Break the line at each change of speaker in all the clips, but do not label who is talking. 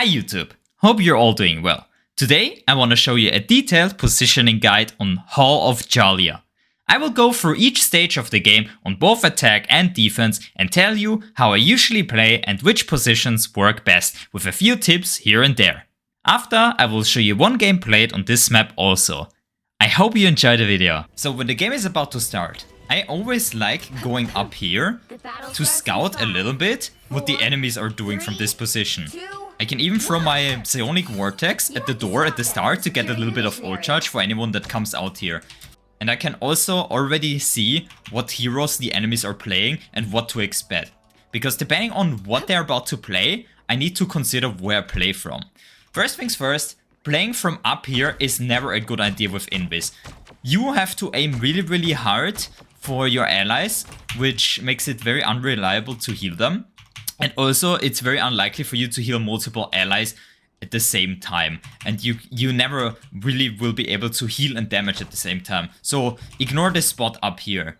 Hi YouTube, hope you're all doing well. Today I want to show you a detailed positioning guide on Hall of Djalia. I will go through each stage of the game on both attack and defense and tell you how I usually play and which positions work best, with a few tips here and there. After, I will show you one game played on this map also. I hope you enjoy the video. So when the game is about to start, I always like going up here to scout a little bit what the enemies are doing from this position. I can even throw my psionic vortex at the door at the start to get a little bit of ult charge for anyone that comes out here. And I can also already see what heroes the enemies are playing and what to expect. Because depending on what they're about to play, I need to consider where I play from. First things first, playing from up here is never a good idea with INVIS. You have to aim really hard for your allies, which makes it very unreliable to heal them. And also, it's very unlikely for you to heal multiple allies at the same time. And you never really will be able to heal and damage at the same time. So ignore this spot up here.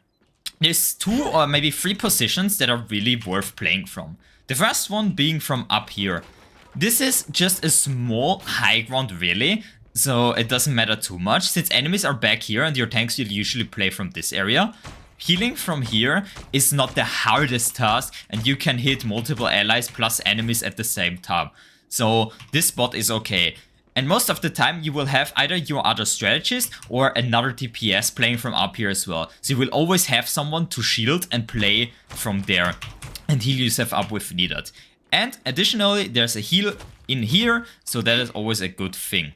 There's 2 or maybe 3 positions that are really worth playing from. The first one being from up here. This is just a small high ground really. So it doesn't matter too much, since enemies are back here and your tanks will usually play from this area. Healing from here is not the hardest task, and you can hit multiple allies plus enemies at the same time. So this spot is okay. And most of the time you will have either your other strategist or another DPS playing from up here as well. So you will always have someone to shield and play from there and heal yourself up if needed. And additionally, there's a heal in here, so that is always a good thing.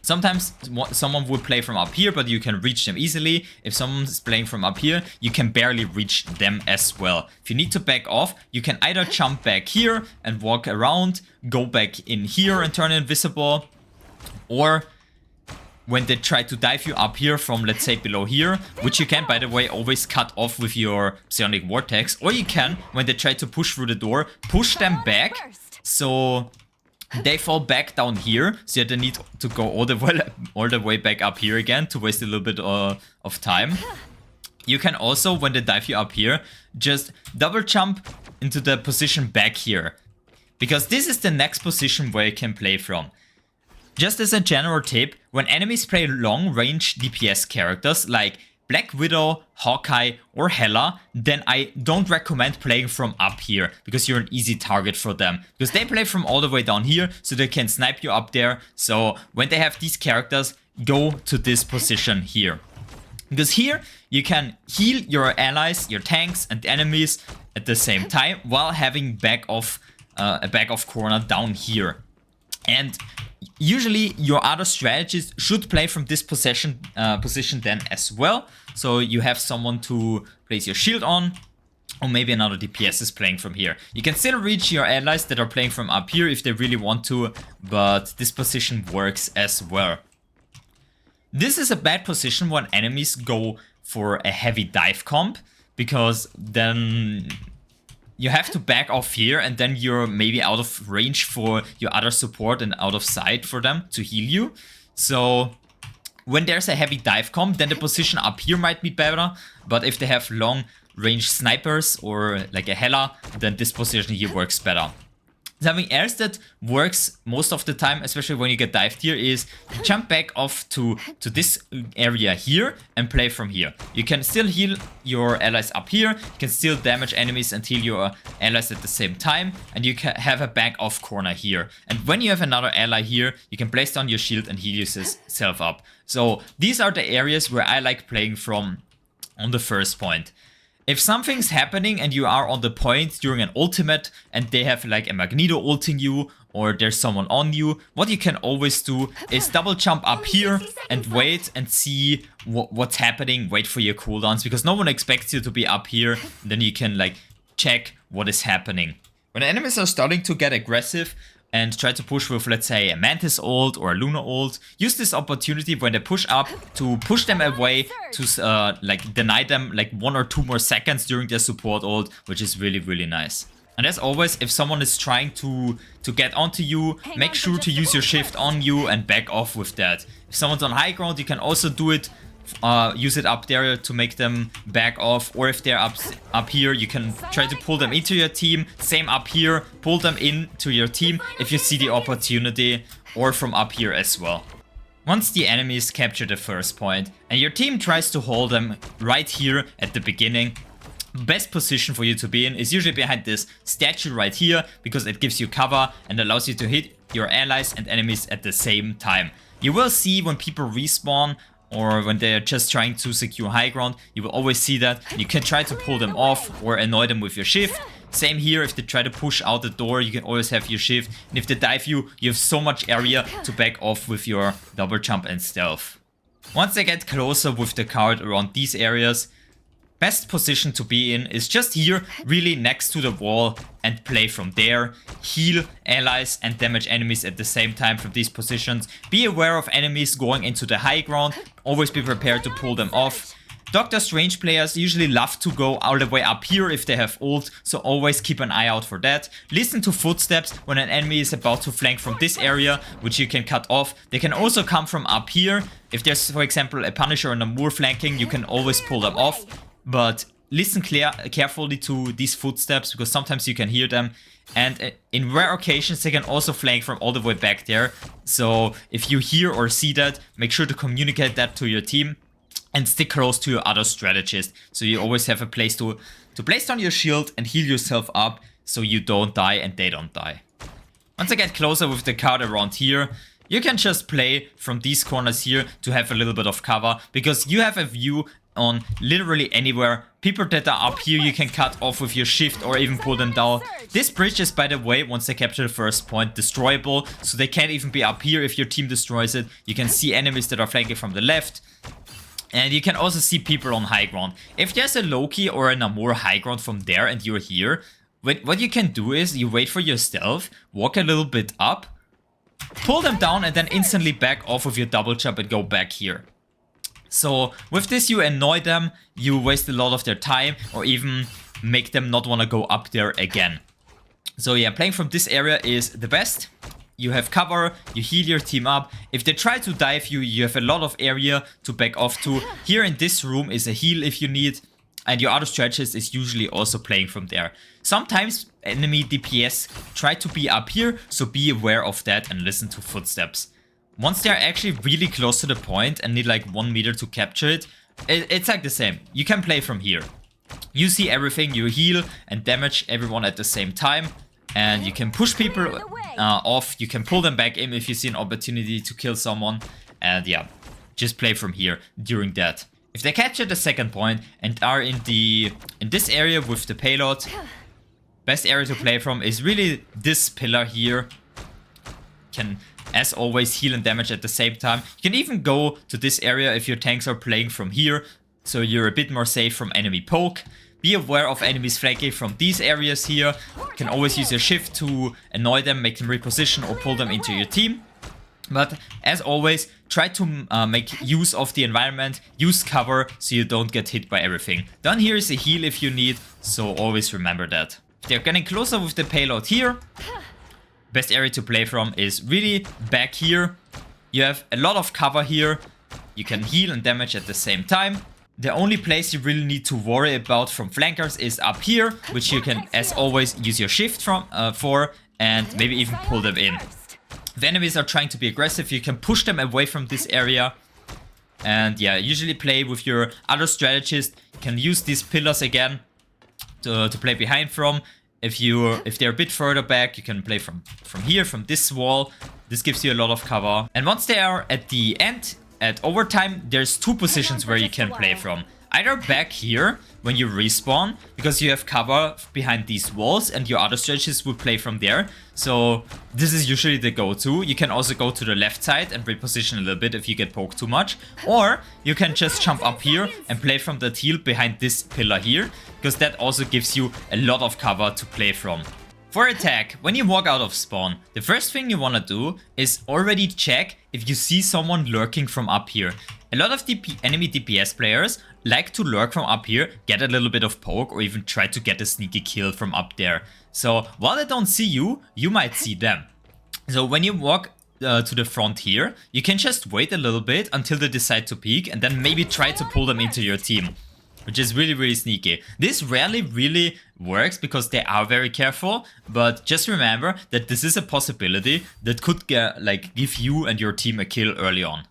Sometimes someone will play from up here, but you can reach them easily. If someone's playing from up here, you can barely reach them as well. If you need to back off, you can either jump back here and walk around, go back in here and turn invisible, or when they try to dive you up here from, let's say, below here, which you can, by the way, always cut off with your psionic vortex, or you can, when they try to push through the door, push them back, so they fall back down here, so they need to go all the way back up here again to waste a little bit of time. You can also, when they dive you up here, just double jump into the position back here, because this is the next position where you can play from. Just as a general tip, when enemies play long range DPS characters like Black Widow, Hawkeye or Hela, then I don't recommend playing from up here, because you're an easy target for them. Because they play from all the way down here, so they can snipe you up there. So when they have these characters, go to this position here. Because here you can heal your allies, your tanks and enemies at the same time, while having a back off corner down here. And usually your other strategist should play from this position then as well. So you have someone to place your shield on, or maybe another DPS is playing from here. You can still reach your allies that are playing from up here if they really want to, but this position works as well. This is a bad position when enemies go for a heavy dive comp, because then you have to back off here and then you're maybe out of range for your other support and out of sight for them to heal you. So when there's a heavy dive comp, then the position up here might be better. But if they have long range snipers or like a Hela, then this position here works better. Something else that works most of the time, especially when you get dived here, is jump back off to this area here and play from here. You can still heal your allies up here, you can still damage enemies and heal your allies at the same time, and you can have a back off corner here. And when you have another ally here, you can place down your shield and heal yourself up. So these are the areas where I like playing from on the first point. If something's happening and you are on the point during an ultimate and they have like a Magneto ulting you, or there's someone on you, what you can always do is double jump up here and wait and see what's happening, wait for your cooldowns, because no one expects you to be up here. Then you can like check what is happening. When enemies are starting to get aggressive and try to push with, let's say, a Mantis ult or a Luna ult, use this opportunity when they push up to push them away, to like deny them like 1 or 2 more seconds during their support ult, which is really nice. And as always, if someone is trying to get onto you, make sure to use your shift on you and back off with that. If someone's on high ground, you can also do it use it up there to make them back off, or if they're up here, you can try to pull them into your team. Same up here, pull them into your team if you see the opportunity, or from up here as well. Once the enemies capture the first point and your team tries to hold them right here at the beginning, best position for you to be in is usually behind this statue right here, because it gives you cover and allows you to hit your allies and enemies at the same time. You will see when people respawn or when they're just trying to secure high ground, you will always see that. You can try to pull them off or annoy them with your shift. Same here, if they try to push out the door, you can always have your shift. And if they dive you, you have so much area to back off with your double jump and stealth. Once they get closer with the card around these areas, best position to be in is just here, really next to the wall, and play from there. Heal allies and damage enemies at the same time from these positions. Be aware of enemies going into the high ground. Always be prepared to pull them off. Doctor Strange players usually love to go all the way up here if they have ult, so always keep an eye out for that. Listen to footsteps when an enemy is about to flank from this area, which you can cut off. They can also come from up here. If there's, for example, a Punisher and a Moor flanking, you can always pull them off. But listen carefully to these footsteps, because sometimes you can hear them. And in rare occasions, they can also flank from all the way back there. So if you hear or see that, make sure to communicate that to your team. And stick close to your other strategist, so you always have a place to place down your shield and heal yourself up, so you don't die and they don't die. Once I get closer with the card around here, you can just play from these corners here to have a little bit of cover, because you have a view on literally anywhere. People that are up here you can cut off with your shift or even pull them down. This bridge is, by the way, once they capture the first point, destroyable, so they can't even be up here if your team destroys it. You can see enemies that are flanking from the left. And you can also see people on high ground. If there's a Loki or a Namor high ground from there and you're here, what you can do is you wait for your stealth, walk a little bit up, pull them down, and then instantly back off with your double jump and go back here. So with this you annoy them, you waste a lot of their time, or even make them not want to go up there again. So yeah, playing from this area is the best. You have cover, you heal your team up. If they try to dive you, you have a lot of area to back off to. Here in this room is a heal if you need. And your other strategist is usually also playing from there. Sometimes enemy DPS try to be up here, so be aware of that and listen to footsteps. Once they're actually really close to the point and need like 1 meter to capture it, it's like the same. You can play from here. You see everything, you heal and damage everyone at the same time. And you can push people off, you can pull them back in if you see an opportunity to kill someone. And yeah, just play from here during that. If they capture the second point and are in this area with the payload, best area to play from is really this pillar here. Can, as always, heal and damage at the same time. You can even go to this area if your tanks are playing from here, so you're a bit more safe from enemy poke. Be aware of enemies flanking from these areas here. You can always use your shift to annoy them, make them reposition, or pull them into your team. But as always, try to make use of the environment, use cover so you don't get hit by everything. Down here is a heal if you need, so always remember that. If they're getting closer with the payload here, best area to play from is really back here. You have a lot of cover here. You can heal and damage at the same time. The only place you really need to worry about from flankers is up here, which you can, as always, use your shift for, and maybe even pull them in. If enemies are trying to be aggressive, you can push them away from this area. And yeah, usually play with your other strategist. You can use these pillars again to play behind from. If they're a bit further back, you can play from here, from this wall. This gives you a lot of cover. And once they are at the end, at overtime, there's two positions where you can play from. Either back here when you respawn, because you have cover behind these walls and your other strategists will play from there. So this is usually the go-to. You can also go to the left side and reposition a little bit if you get poked too much. Or you can just jump up here and play from the heel behind this pillar here, because that also gives you a lot of cover to play from. For attack, when you walk out of spawn, the first thing you want to do is already check if you see someone lurking from up here. A lot of enemy DPS players like to lurk from up here, get a little bit of poke, or even try to get a sneaky kill from up there. So while they don't see you, you might see them. So when you walk to the front here, you can just wait a little bit until they decide to peek and then maybe try to pull them into your team, which is really, really sneaky. This rarely really works because they are very careful, but just remember that this is a possibility that could give you and your team a kill early on.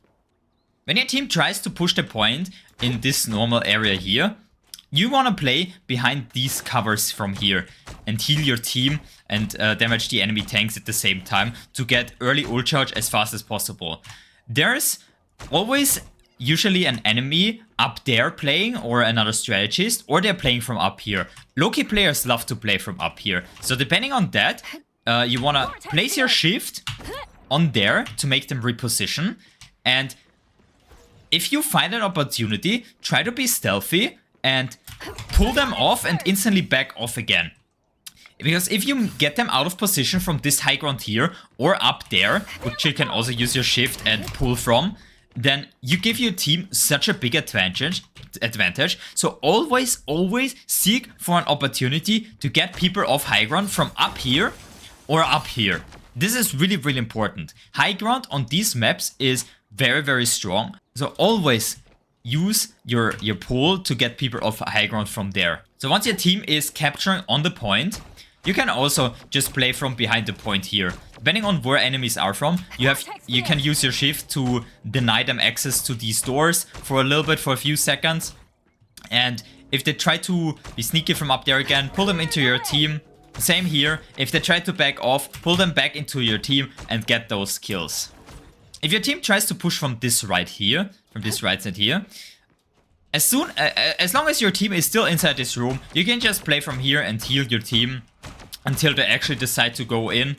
When your team tries to push the point in this normal area here, you want to play behind these covers from here and heal your team and damage the enemy tanks at the same time to get early ult charge as fast as possible. There's always usually an enemy up there playing, or another strategist, or they're playing from up here. Low-key players love to play from up here. So depending on that, you want to place your shift on there to make them reposition. And if you find an opportunity, try to be stealthy and pull them off and instantly back off again. Because if you get them out of position from this high ground here or up there, which you can also use your shift and pull from, then you give your team such a big advantage. So always seek for an opportunity to get people off high ground from up here or up here. This is really, really important. High ground on these maps is very, very strong. So always use your pull to get people off high ground from there. So once your team is capturing on the point, you can also just play from behind the point here. Depending on where enemies are from, you can use your shift to deny them access to these doors for a little bit, for a few seconds. And if they try to be sneaky from up there again, pull them into your team. Same here. If they try to back off, pull them back into your team and get those kills. If your team tries to push from this right here, from this right side here, as long as your team is still inside this room, you can just play from here and heal your team until they actually decide to go in.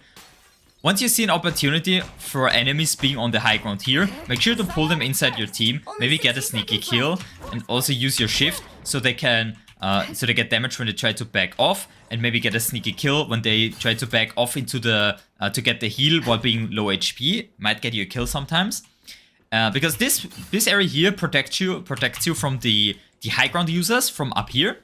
Once you see an opportunity for enemies being on the high ground here, make sure to pull them inside your team, maybe get a sneaky kill, and also use your shift so they can get damage when they try to back off, and maybe get a sneaky kill when they try to back off into the to get the heal while being low HP. Might get you a kill sometimes, because this area here protects you from the high ground users from up here,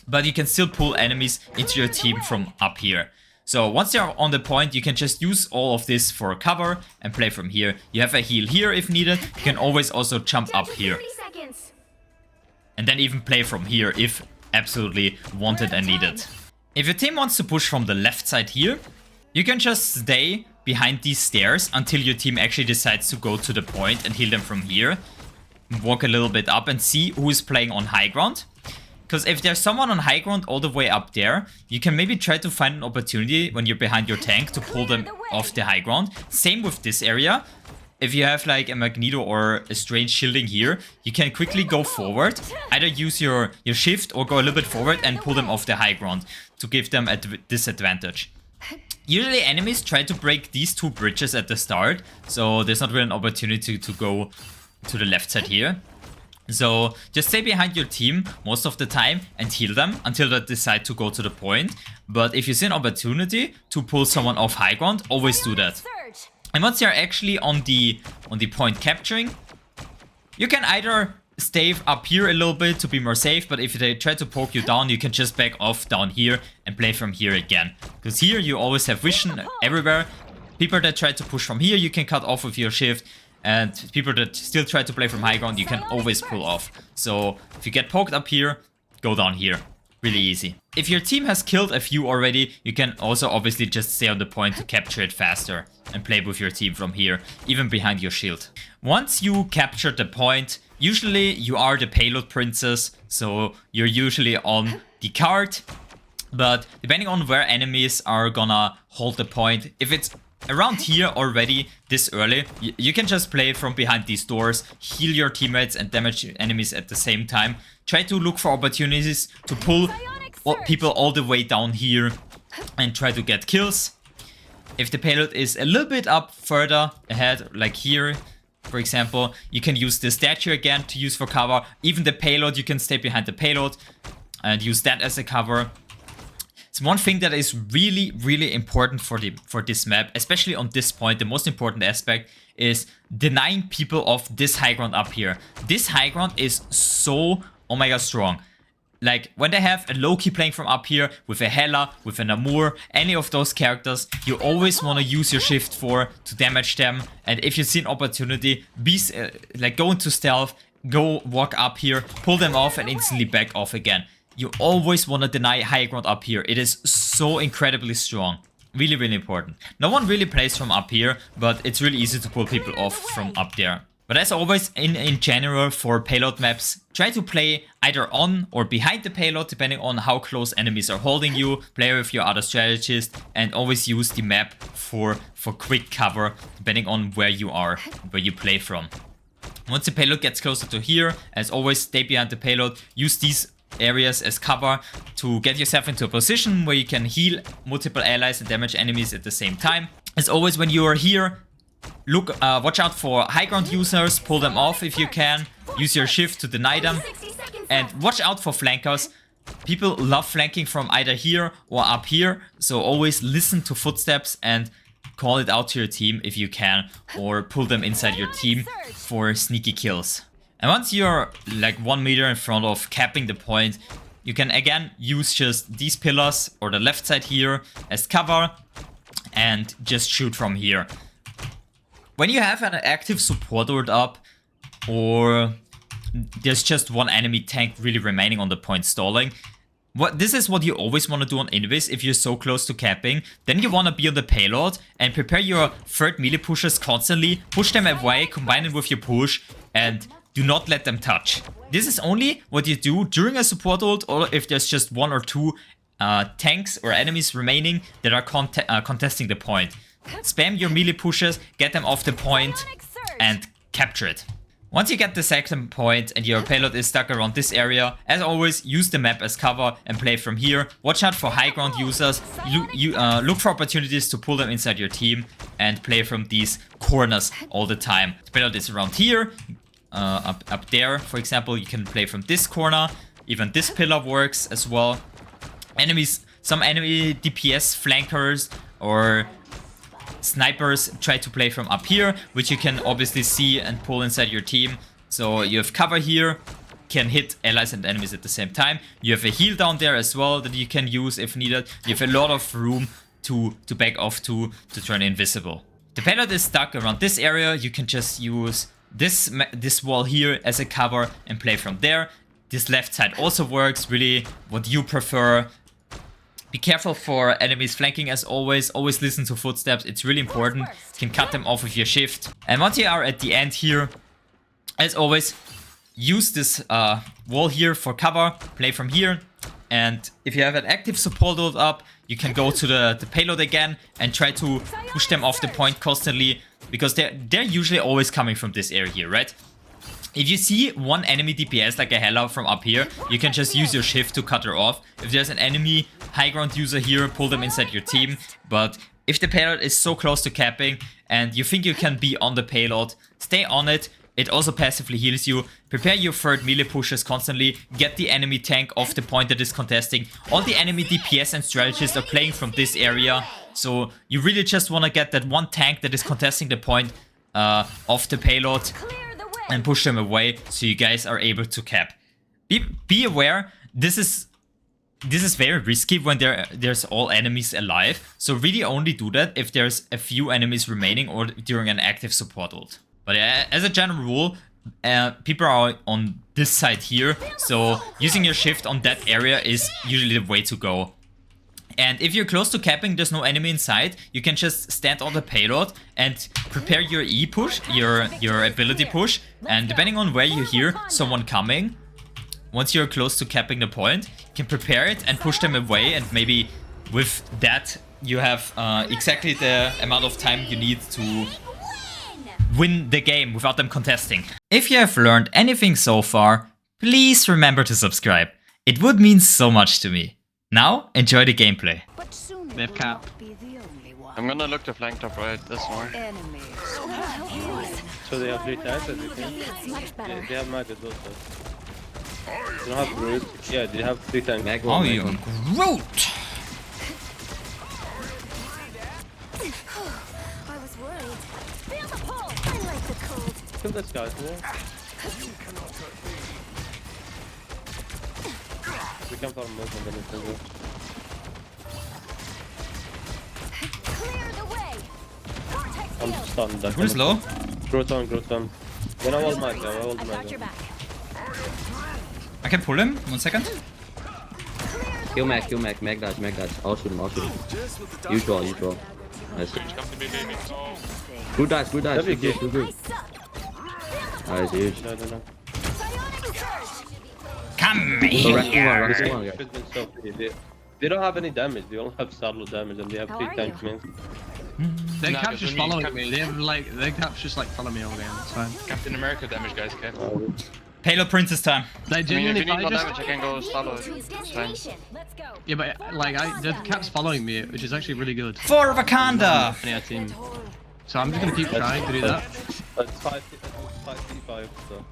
but you can still pull enemies into your team from up here. So once they're on the point, you can just use all of this for cover and play from here. You have a heal here if needed. You can always also jump up here. And then even play from here if absolutely wanted and needed. If your team wants to push from the left side here, you can just stay behind these stairs until your team actually decides to go to the point and heal them from here. Walk a little bit up and see who is playing on high ground. Because if there's someone on high ground all the way up there, you can maybe try to find an opportunity when you're behind your tank to pull them off the high ground. Same with this area. If you have like a Magneto or a strange shielding here, you can quickly go forward. Either use your shift or go a little bit forward and pull them off the high ground to give them a disadvantage. Usually enemies try to break these two bridges at the start, so there's not really an opportunity to go to the left side here. So just stay behind your team most of the time and heal them until they decide to go to the point. But if you see an opportunity to pull someone off high ground, always do that. And once you're actually on the point capturing, you can either stay up here a little bit to be more safe, but if they try to poke you down, you can just back off down here and play from here again. Because here you always have vision everywhere. People that try to push from here, you can cut off with your shift. And people that still try to play from high ground, you can always pull off. So if you get poked up here, go down here. Really easy. If your team has killed a few already, you can also obviously just stay on the point to capture it faster and play with your team from here, even behind your shield. Once you capture the point, usually you are the payload princess, so you're usually on the card. But depending on where enemies are gonna hold the point, if it's around here already this early, you can just play from behind these doors, heal your teammates and damage enemies at the same time. Try to look for opportunities to pull people all the way down here and try to get kills. If the payload is a little bit up further ahead, like here, for example, you can use the statue again to use for cover. Even the payload, you can stay behind the payload and use that as a cover. It's one thing that is really, really important for this map, especially on this point. The most important aspect is denying people of this high ground up here. This high ground is so, oh my god, strong. like when they have a Loki playing from up here with a Hela, with an Amur, any of those characters, you always want to use your shift 4 to damage them. And if you see an opportunity, like go into stealth, go walk up here, pull them off and instantly back off again. You always want to deny high ground up here. It is so incredibly strong. Really, really important. No one really plays from up here, but it's really easy to pull people off from up there. But as always, in general, for payload maps, try to play either on or behind the payload, depending on how close enemies are holding you. Play with your other strategist, and always use the map for quick cover, depending on where you are, where you play from. Once the payload gets closer to here, as always, stay behind the payload. Use these areas as cover to get yourself into a position where you can heal multiple allies and damage enemies at the same time. As always, when you are here, watch out for high ground users, pull them off if you can, use your shift to deny them, and watch out for flankers. People love flanking from either here or up here, so always listen to footsteps and call it out to your team if you can, or pull them inside your team for sneaky kills. And once you're like 1 meter in front of capping the point, you can again use just these pillars or the left side here as cover and just shoot from here. When you have an active support ult up, or there's just one enemy tank really remaining on the point stalling, this is what you always want to do on INVIS if you're so close to capping. Then you want to be on the payload and prepare your third melee pushers constantly, push them away, combine it with your push, and do not let them touch. This is only what you do during a support ult, or if there's just 1 or 2 tanks or enemies remaining that are contesting the point. Spam your melee pushes, get them off the point, and capture it. Once you get the second point and your payload is stuck around this area, as always, use the map as cover and play from here. Watch out for high ground users, look for opportunities to pull them inside your team, and play from these corners all the time. The payload is around here, up there, for example. You can play from this corner, even this pillar works as well. Some enemy DPS flankers or snipers try to play from up here, which you can obviously see and pull inside your team. So you have cover here, can hit allies and enemies at the same time. You have a heal down there as well that you can use if needed. You have a lot of room to back off to turn invisible. The payload is stuck around this area. You can just use this wall here as a cover and play from there. This left side also works, really what you prefer. Be careful for enemies flanking as always. Always listen to footsteps. It's really important. You can cut them off with your shift. And once you are at the end here, as always, use this wall here for cover. Play from here. And if you have an active support ult up, you can go to the payload again and try to push them off the point constantly, because they're usually always coming from this area here, right? If you see one enemy DPS like a Hela from up here, you can just use your shift to cut her off. If there's an enemy high ground user here, pull them inside your team. But if the payload is so close to capping and you think you can be on the payload, stay on it. It also passively heals you. Prepare your third melee pushes constantly. Get the enemy tank off the point that is contesting. All the enemy DPS and strategists are playing from this area. So you really just want to get that one tank that is contesting the point off the payload and push them away so you guys are able to cap. Be aware, this is very risky when there's all enemies alive. So really only do that if there's a few enemies remaining or during an active support ult. But as a general rule, people are on this side here, so using your shift on that area is usually the way to go. And if you're close to capping, there's no enemy inside, you can just stand on the payload and prepare your E push, your ability push. And depending on where you hear someone coming, once you're close to capping the point, you can prepare it and push them away. And maybe with that, you have exactly the amount of time you need to win the game without them contesting. If you have learned anything so far, please remember to subscribe. It would mean so much to me. Now, enjoy the gameplay.
They have cap.
I'm gonna look to flank top right, this one.
So they have 3 tanks as you can? They have maggots also. They don't have Groot. Yeah, they have 3 tanks.
Oh, you're Groot!
Kill this guy, can farm most of them.
Clear the way. Vortex
I'm
field.
stunned.
Who's low?
Growth on. Then I hold Mag.
I got your back.
I can pull him. 1 second.
Kill Mag. Mag dies. I'll shoot him. Usual. Nice. Good dice.
Good.
I suck.
Nice, huge.
No.
Come
So
here.
rest one, yeah.
It's been so pretty. They don't have any damage. They only have solo damage, and they have
How
3
are
tank
you?
mins.
Their
Nah,
cap's just
because when you
following me. They have like their cap's just like follow me all game. It's fine.
Captain America damage, guys, okay?
Payload Princess time.
They
I mean, if
genuinely
you need more
just
damage, I can go solo.
To
It's fine.
destination. Let's go.
yeah, but like the cap's following me, which is actually really good
For Wakanda.
for our team. So I'm just gonna keep trying to do that.
But it's 5v5, so.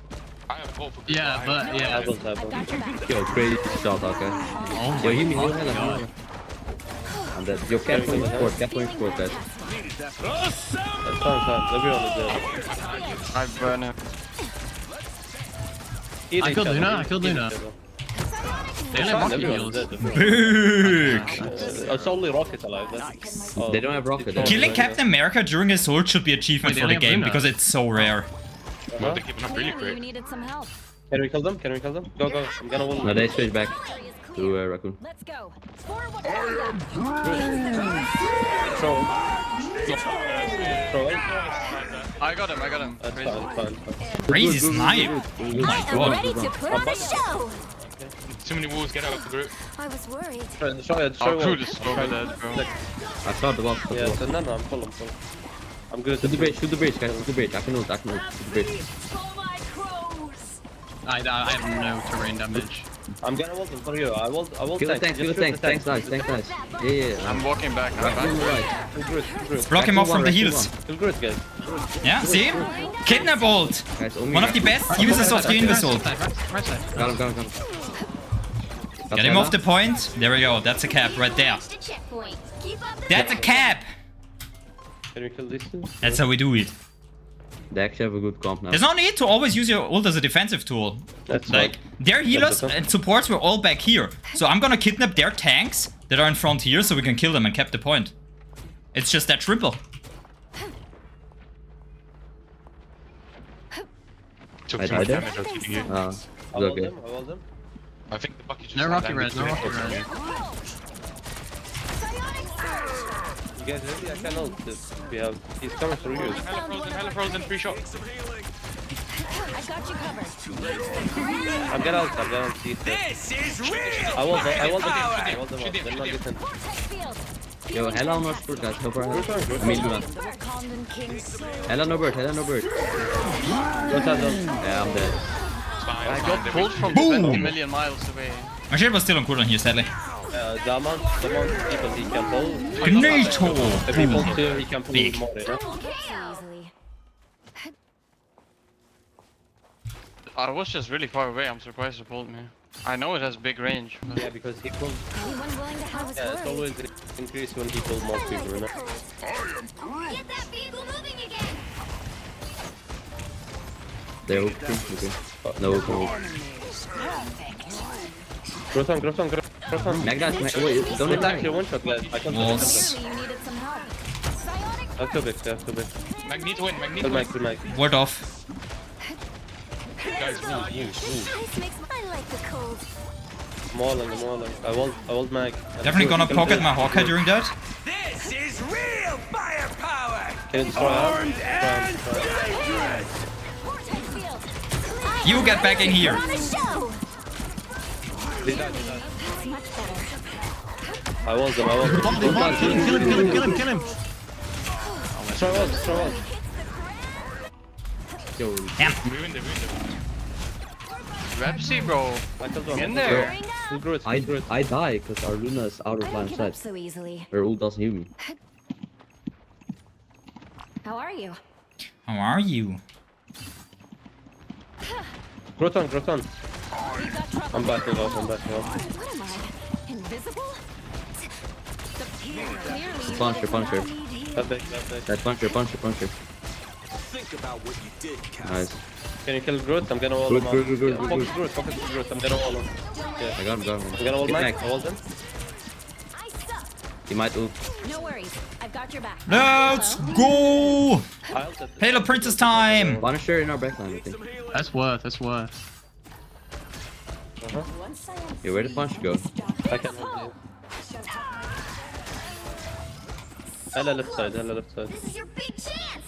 I have hope for
Yeah, but
I
yeah.
will have
I got your back.
Yo, crazy shot, okay.
Oh
Yo,
my
heal me,
god.
I'm dead. Yo, cap point support, guys.
That's fine. Everyone is dead.
I burn him.
I killed Luna. They only have rocket
Everyone's
heals.
dead.
Big.
It's only Rocket alive. That's...
They don't have rocket.
It's
Killing
all-
Captain America during his ult should be achievement
Wait,
for
they
the
only have
game
Luna.
because it's so rare.
Well, they're keeping up really
Clearly you
quick.
needed some help.
Can we kill them? Go. I'm gonna wall.
No, they switch back
Area is
to
clear.
Raccoon.
Let's go. For Wakanda.
Throw it.
I got him.
That's
Crazy.
fine.
Crazy snipe. Oh my
I'm
god.
ready to put on a show.
Too many wolves, get out of the group.
I was worried.
Show it.
Our crew is so dead, bro.
I saw the box.
Yeah, so no, I'm full. I'm good.
Shoot the bridge, guys. Shoot the bridge. I can ult. Shoot the bridge.
For my crows.
I have no terrain damage.
I'm gonna ult them for you. I will
Kill the
tank.
tanks.
Just shoot the
Tanks nice. Yeah.
I'm walking back.
Raccoon right.
Kill Groot.
Block him off from the
Raccoon
heals.
Kill Groot, guys.
Yeah, see? Kidnap ult.
Guys, only
One of the best uses of the INVIS ult.
Right side.
Got him.
Get him off the point. There we go. That's a cap right there.
The checkpoint. Keep up the
That's a cap.
Can we kill this two?
That's how we do it.
They actually have a good comp now.
There's no need to always use your ult as a defensive tool.
That's
Like, their healers and supports were all back here. So I'm gonna kidnap their tanks that are in front here so we can kill them and cap the point. It's just that triple.
Took
I
too much
died
damage out of you.
I
It's
will
okay.
them.
I think the bucket just
No
had
rocket
damage
res. No
to it.
rocket res.
You guys ready? I can ult this. He's coming through you.
Hella frozen, free shot.
I got you covered.
I'm gonna ult these guys. I will them. They're not decent.
Vortex field.
Yo, Hella no support, guys. Help her. I mean, Luna.
The Wakandan king's soul.
Hella no bird.
Don't have them.
Yeah, I'm dead.
I got pulled from 20 million miles away.
My shield was still on cooldown here, sadly.
The amount of people he can pull.
NATO.
The people too, he can pull
Big.
more, you know?
Easily.
I was just really far away. I'm surprised it pulled me. I know it has big range. But
Yeah, because he pulls.
Anyone willing to have us
Yeah, it's
worried?
always increase when he pulls more people, you know?
Get that vehicle moving again.
They're okay. No, okay.
Growth on.
Mag dies. Wait, don't
Don't
attack.
actually one shot, guys. I can't
Walls.
Clearly you needed some help. Psionic
I'll kill big.
Magnet win, Magnet
Kill
win.
Mike.
Ward off.
Guys, move.
ice makes I like the cold.
Mauling. I will Mag.
Definitely gonna pocket my Hawkeye during that.
This is real firepower!
Can you destroy him?
Vortex field.
You get back in here.
On a show.
They died.
That's much better.
I will them.
Kill him.
Destroy walls.
Yo,
Damn.
We win the Repsy, bro.
I killed one.
In there.
Hurrying up.
Kill Groot.
I die because our Luna is out
I
of
don't
line of
give up
sight.
so easily.
Her ult doesn't heal me.
How are you?
How are you?
Growth on.
We've got trouble.
I'm backing off.
What am I? Invisible? Clearly
Puncher.
That big.
That's puncher.
Think about what you did, Cap.
Nice.
Can you kill Groot? I'm gonna wall him up.
Groot.
Focus Groot. I'm gonna wall him. Yeah.
I got him.
I'm gonna wall
Get
Mike.
back.
I walled him.
I suck.
He might ult.
No worries. I've got your back.
Let's
Hello?
go!
I ulted.
Halo Princess time!
Punisher in our backline, I think.
That's worth. That's worth.
Once I am
Yeah, where did Punisher go?
I can hold you. Hella left side.
This is your big chance.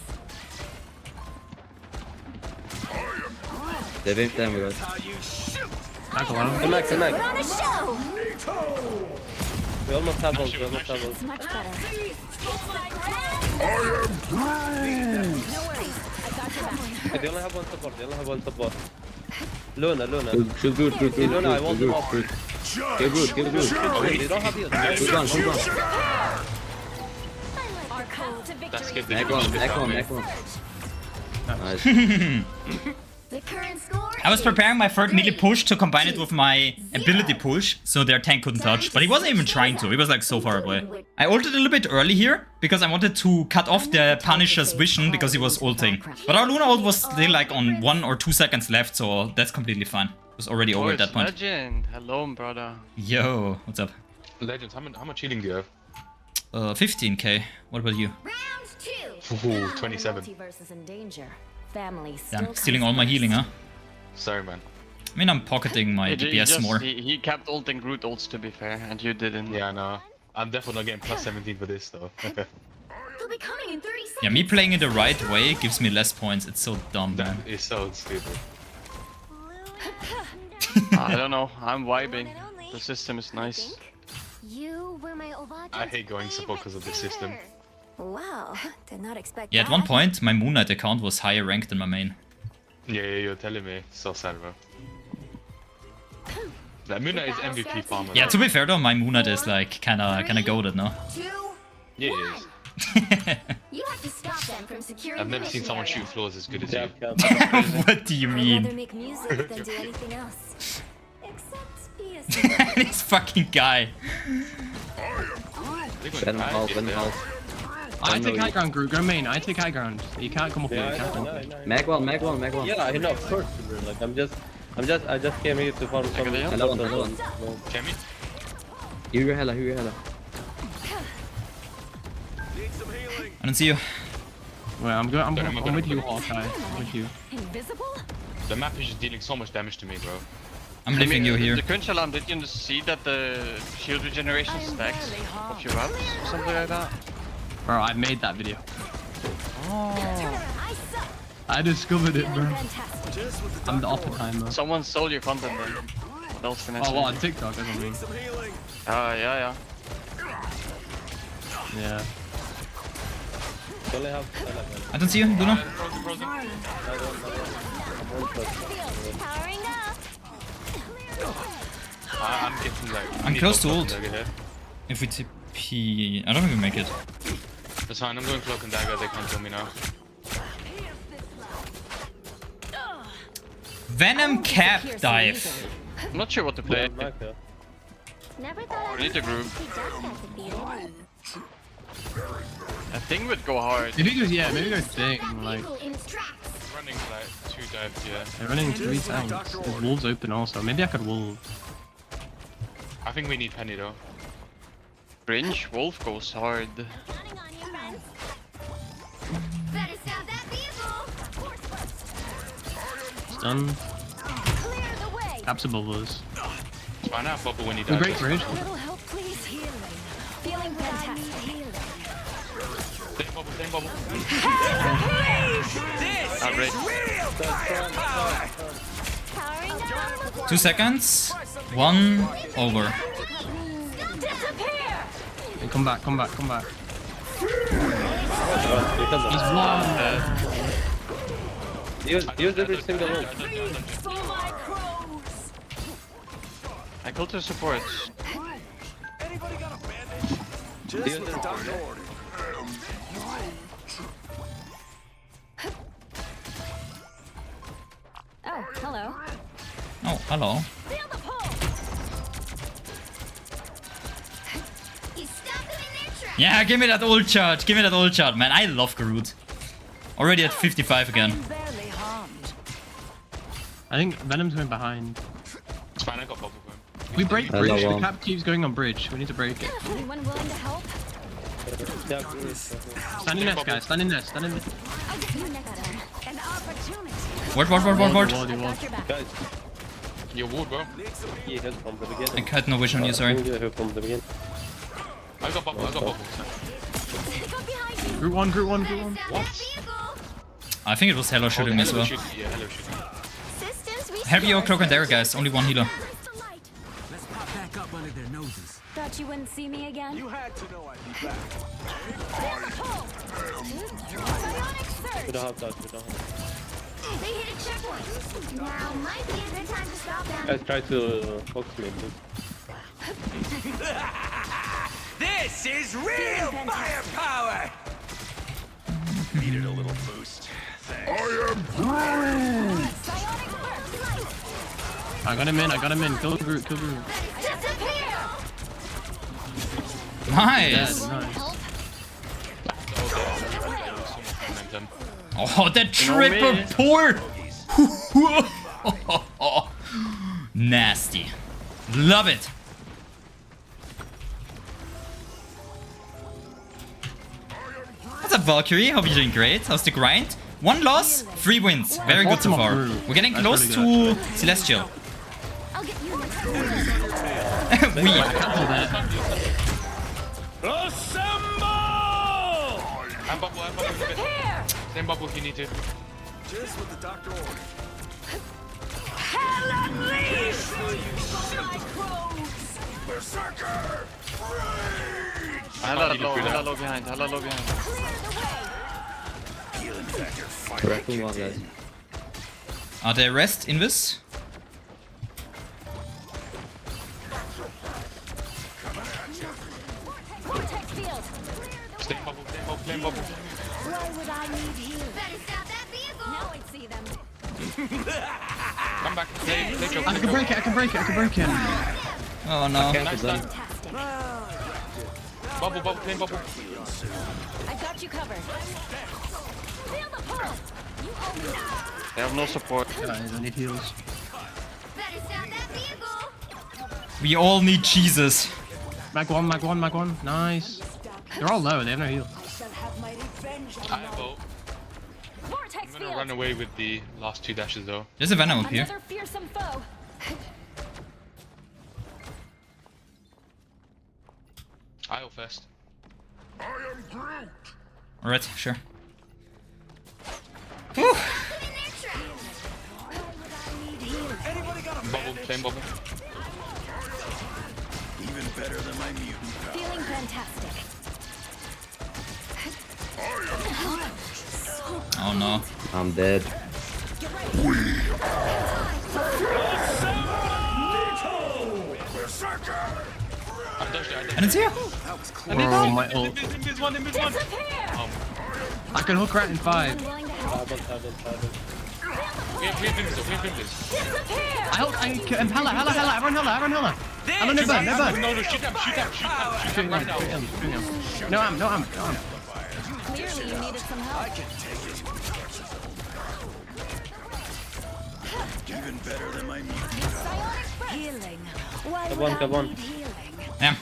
They've aimed down with us.
Back alone.
Come back.
Put on a show.
We almost have ult.
It's much better. No worries. I've got your back.
They only have one support. Luna.
Kill Groot.
Luna, I walled him off.
Kill Groot.
They don't have heals.
Shoot one.
Our path to victory.
Neck one. Nice.
The current score.
I was preparing my third melee push to combine it with my ability push, so their tank couldn't touch. But he wasn't even trying to, he was like so far away. I ulted a little bit early here, because I wanted to cut off the Punisher's vision because he was ulting. But our Luna ult was still like on 1 or 2 seconds left, so that's completely fine. It was already over at that point.
Legend. Hello, brother.
Yo, what's up?
Legends, how much healing do you have?
15k. What about you?
Round 2.
Ooh, 27.
Multiverse is in danger. Family
Damn,
still
stealing
comes
all my
first.
healing, huh?
Sorry, man.
I mean, I'm pocketing my DPS more.
He kept ulting Groot ults, to be fair, and you didn't.
Yeah, no. I'm definitely not getting plus 17 for this, though.
They'll be coming in 30 seconds.
Yeah, me playing it the right way gives me less points. It's so dumb,
That
man.
is so stupid.
I don't know. I'm vibing. The system is nice.
You were my Ovada's
I hate going support because of the system.
Wow, did not expect
Yeah, at
that.
one point, my Moon Knight account was higher ranked than my main.
Yeah, you're telling me. So sad, bro. That Muna is MVP farmer.
Yeah, to be fair though, my Moon Knight is like kinda goated, no?
2,
Yeah, he is.
You have to stop them from securing
I've never
the
seen
mission
someone
area.
shoot floors as good as
Yeah,
you.
What do you
I'd rather
mean?
make music than do anything else. Except be a
This fucking guy.
Let him halt.
I take high ground, Groot. Go main. I take high ground. You can't come up here. You can't come up here.
Mag one.
Yeah, I know, of course, bro. Like, I just came here to farm some.
Hello.
Kemi?
Heal your Hela.
I don't see you.
Wait, I'm with you, Hawkeye. I'm with you.
invisible?
The map is just dealing so much damage to me, bro.
I'm leaving you here.
The CringeAlarm, did you see that the shield regeneration stacks of your reps or something like that?
Bro, I made that video.
I suck.
I discovered it, bro.
Fantastic.
I'm the Oppenheimer.
Someone stole your content then. That was finished.
Oh, what, on TikTok, that's what I mean.
Yeah.
Yeah.
Only have
I don't see you, Luna.
Powering up.
I'm getting like...
I'm close to ult.
Dagger here.
If we TP... I don't think we make it.
That's fine, I'm doing Cloak and Dagger, they can't kill me now.
Venom cap dive.
I'm not sure what to play.
Never thought
We need to group.
see Dagger defeated.
I think we'd go hard.
Maybe go thing, like,
Vehicle in its tracks.
Running like 2 dives, yeah.
they're running 3 tanks. There's wolves open also. Maybe I could wolf.
I think we need Penny though.
Cringe Wolf goes hard.
Counting on you, friends. Better stop that vehicle.
Stun.
Clear the way.
Caps above us.
It's fine, I have bubble when he
Oh,
dies.
great bridge.
Little help, please. Healing. Feeling fantastic.
Same bubble.
Great.
Powering up.
2 seconds. 1 over.
Disappear.
Hey, come back. He's one.
Use every single one.
I go to supports.
Oh, hello.
Oh, hello.
Feel the pull. You stop them in their tracks.
Yeah, give me that ult charge. Man, I love Groot. Already at 55 again.
Barely harmed.
I think Venom's going behind.
It's fine, I got bubble for him.
We break
Hello,
bridge. The
one.
cap keeps going on bridge. We need to break it.
Anyone willing to help?
They have roots.
Stand in nest, guys. Stand in nest. Stand in nest.
I'll get you next time. An opportunity.
Ward.
Ward.
Got your back.
Guys,
You're wood, bro.
he has from the
I
beginning.
had no vision on you, sorry.
He has from the beginning.
I got bubble,
Got behind you.
Group one.
Better stop that vehicle.
I think it was Hello shooting me as well.
Yeah, hello shooting.
Systems
Heavy or
restored.
Cloak and Dagger, guys. Only one healer.
Where's the light?
Let's pop back up under their noses.
Thought you wouldn't see me again.
You had to know I'd be back.
Pull. Bionic
We
surge.
don't have that, we don't have
They hit a checkpoint. Now might be a good time to stop them.
Guys, try to focus me, please.
This is real firepower! Needed a little boost. Thanks.
Bionic burst.
I got him in. Kill the group.
Disappear.
Nice.
Nice.
Momentum.
Oh, that triple
me.
pour! Nasty. Love it. What's up, Valkyrie? Hope you're doing great. How's the grind? 1 loss, 3 wins. Very good so far. We're getting
That's
close
really
to Celestial.
I'll get you next time.
We.
Cancel that.
I'm bubble.
Disappear.
Same bubble if you need to.
Just what the doctor ordered.
Hell unleashed.
Berserker!
Hello
need to do that.
low behind. Hello low behind.
Healing factor fight.
Raccoon one, guys.
Are they rest INVIS?
Vortex field.
Same bubble.
Why would I need healing? Better stop that vehicle. Now I see them.
Come back. Play choke.
I can break it.
Oh no.
Nice done.
Fantastic.
Bubble.
I've got you covered. Feel the pull. You owe me now.
They have no support.
Guys, I need heals.
Better stop that vehicle.
We all need Jesus.
Mag one. Nice. They're all low. They have no heal.
I vote.
Vortex
I'm gonna
field.
run away with the last 2 dashes though.
There's a Venom up here.
Another fearsome foe.
I'll first.
Alright, sure.
In their trap. Why would I need healing?
Anybody got a
Bubble. Same bubble.
even better than my mutant power?
Feeling fantastic.
Oh no.
I'm dead.
I dodged it.
I didn't see you.
Oh, my ult.
Invis one.
Disappear.
I can hook rat in 5.
Willing to help.
We have Invis.
Disappear.
Hella. Everyone hella. Hello, no burn.
No, shoot them.
Shooting
Right
him.
now.
No, I'm.
Clearly you needed some help.
Even better than my mutant.
Bionic breath. Healing. Why
Come
would
on,
I
come on.
need healing?
Yeah.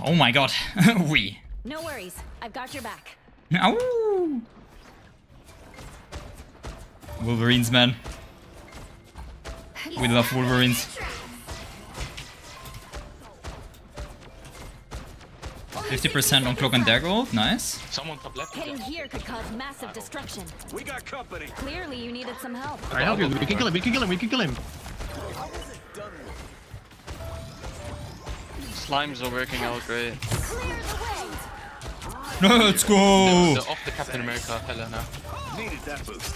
Oh my god. We.
No worries. I've got your back.
Ow. Wolverines, man. We love Wolverines. 50% on Cloak and Dagger ult, nice.
Someone top left.
Hitting here could cause massive destruction.
We got company.
Clearly you needed some help.
Alright, help you. We can kill him.
Slimes are working out great.
Clear the way.
Let's go.
They're off the Captain America fella now.
Needed that boost.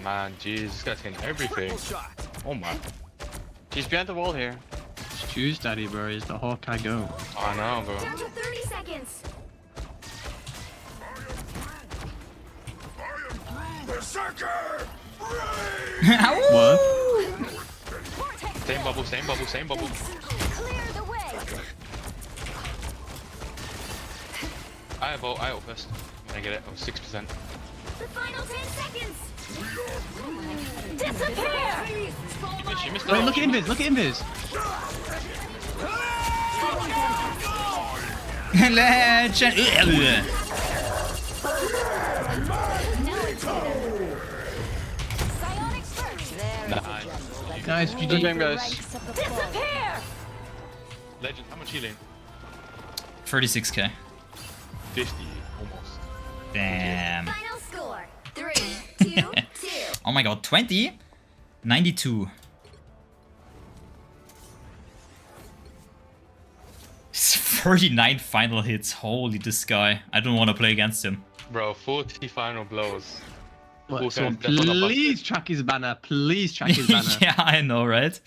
Man, jeez, this guy's getting everything.
Triple shot.
Oh my.
He's behind the wall here.
It's Choose Daddy, bro. Is the Hawkeye go?
I know, bro.
Down to 30 seconds.
Berserker!
Ow.
Vortex
Same bubble.
clear the way.
I vote first. When I get it, 6%.
The final 10 seconds. Disappear.
She missed
Wait,
out.
look at Invis, look at Invis.
Legend.
Psionics first.
Nice,
Good
GG.
game, guys.
Disappear.
Legend, how much healing?
36k.
50, almost.
Damn.
Final score. 3, 2, 2.
Oh my god, 20? 92. 39 final hits. Holy, this guy. I don't want to play against him.
Bro, 40 final blows.
What,
Okay,
so
that's on the bus.
please track his banner. Please track his banner.
Yeah, I know, right?